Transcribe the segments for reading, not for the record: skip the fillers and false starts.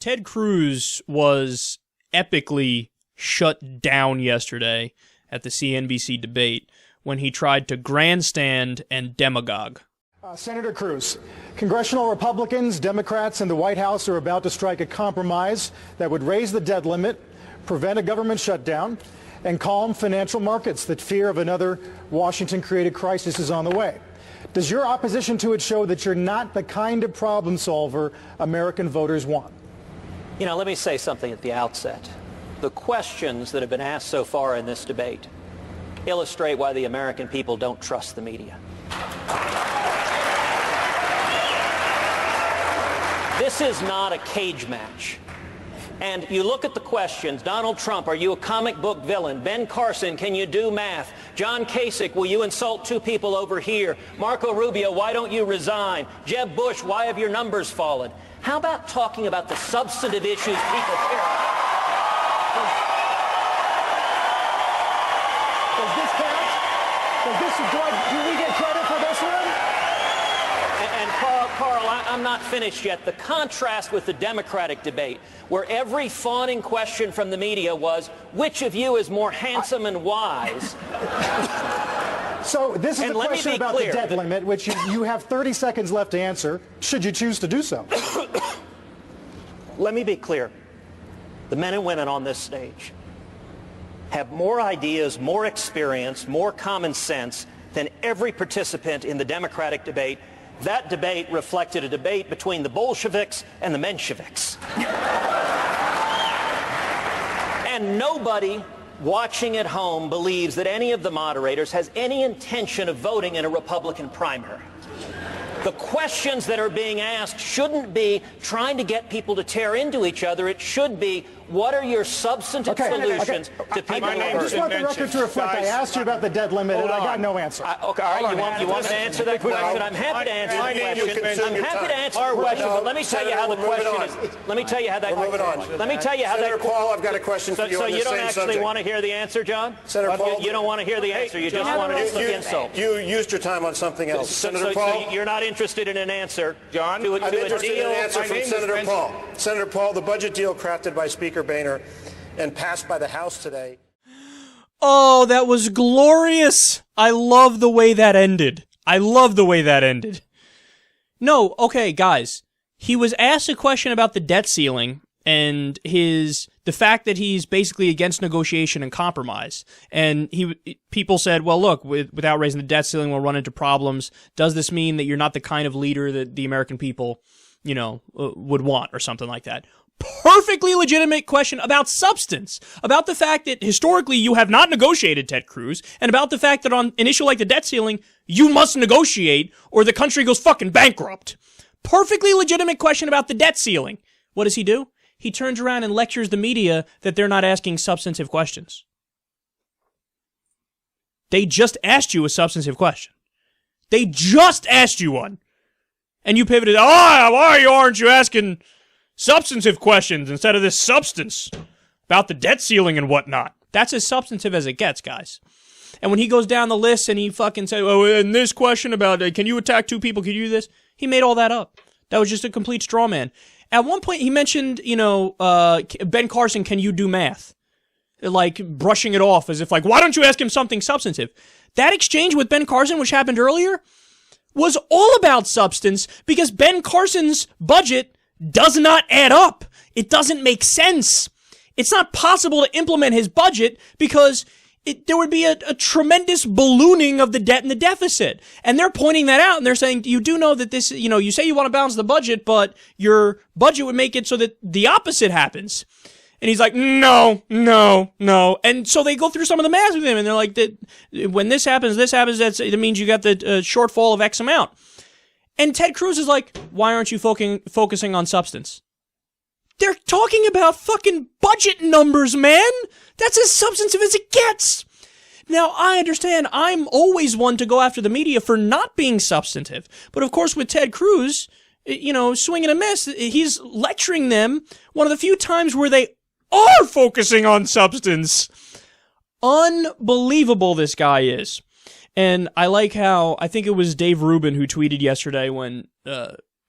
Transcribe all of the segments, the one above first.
Ted Cruz was epically shut down yesterday at the CNBC debate when he tried to grandstand and demagogue. Senator Cruz, congressional Republicans, Democrats, and the White House are about to strike a compromise that would raise the debt limit, prevent a government shutdown, and calm financial markets that fear of another Washington-created crisis is on the way. Does your opposition to it show that you're not the kind of problem solver American voters want? You know, let me say something at the outset. The questions that have been asked so far in this debate illustrate why the American people don't trust the media. This is not a cage match. And you look at the questions. Donald Trump, are you a comic book villain? Ben Carson, can you do math? John Kasich, will you insult two people over here? Marco Rubio, why don't you resign? Jeb Bush, why have your numbers fallen? How about talking about the substantive issues people care about? Does this count? Do we get credit for this one? And Carl, I'm not finished yet. The contrast with the Democratic debate, where every fawning question from the media was, which of you is more handsome and wise? So this is a question about the debt limit, which you have 30 seconds left to answer, should you choose to do so. Let me be clear. The men and women on this stage have more ideas, more experience, more common sense than every participant in the Democratic debate. That debate reflected a debate between the Bolsheviks and the Mensheviks. And nobody watching at home believes that any of the moderators has any intention of voting in a Republican primary. The questions that are being asked shouldn't be trying to get people to tear into each other. It should be, what are your substantive solutions to people who are I just want the record to reflect, I asked you about the debt limit, and I got no answer. Okay, all right, you want me to answer that question? I'm happy to answer the question. I'm happy to answer the question, but let me tell you how the question is. Let me tell you how that question is. Let me tell you how that... Senator Paul, I've got a question for you on the same subject. So you don't actually want to hear the answer, John? Senator Paul... You don't want to hear the answer. You just want to insult. You used your time on something else. Senator Paul... So you're not interested in an answer, John? I'm interested in an answer from Senator Paul. Senator Paul, the budget deal crafted by Speaker Boehner and passed by the House today. Oh, that was glorious. I love the way that ended. No, okay, guys. He was asked a question about the debt ceiling and the fact that he's basically against negotiation and compromise. And people said, well, look, without raising the debt ceiling, we'll run into problems. Does this mean that you're not the kind of leader that the American people, would want, or something like that? Perfectly legitimate question about substance, about the fact that historically you have not negotiated, Ted Cruz, and about the fact that on an issue like the debt ceiling, you must negotiate or the country goes fucking bankrupt. Perfectly legitimate question about the debt ceiling. What does he do? He turns around and lectures the media that they're not asking substantive questions. They just asked you a substantive question. They just asked you one. And you pivoted, why aren't you asking substantive questions instead of this substance about the debt ceiling and whatnot? That's as substantive as it gets, guys. And when he goes down the list and he fucking says, and this question about, can you attack two people, can you do this? He made all that up. That was just a complete straw man. At one point, he mentioned, Ben Carson, can you do math? Like, brushing it off as if, like, why don't you ask him something substantive? That exchange with Ben Carson, which happened earlier, was all about substance because Ben Carson's budget does not add up. It doesn't make sense. It's not possible to implement his budget because there would be a tremendous ballooning of the debt and the deficit. And they're pointing that out, and they're saying, you do know that this, you say you want to balance the budget, but your budget would make it so that the opposite happens. And he's like, no. And so they go through some of the math with him, and they're like, when this happens, that means you got the shortfall of X amount. And Ted Cruz is like, why aren't you focusing on substance? They're talking about fucking budget numbers, man. That's as substantive as it gets. Now, I understand I'm always one to go after the media for not being substantive. But of course, with Ted Cruz, swing and a miss, he's lecturing them one of the few times where they are focusing on substance. Unbelievable this guy is. And I like how, I think it was Dave Rubin who tweeted yesterday when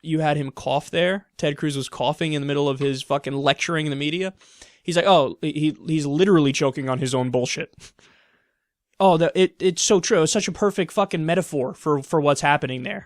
you had him cough there. Ted Cruz was coughing in the middle of his fucking lecturing the media. He's like, oh, he's literally choking on his own bullshit. Oh, it's so true. It's such a perfect fucking metaphor for what's happening there.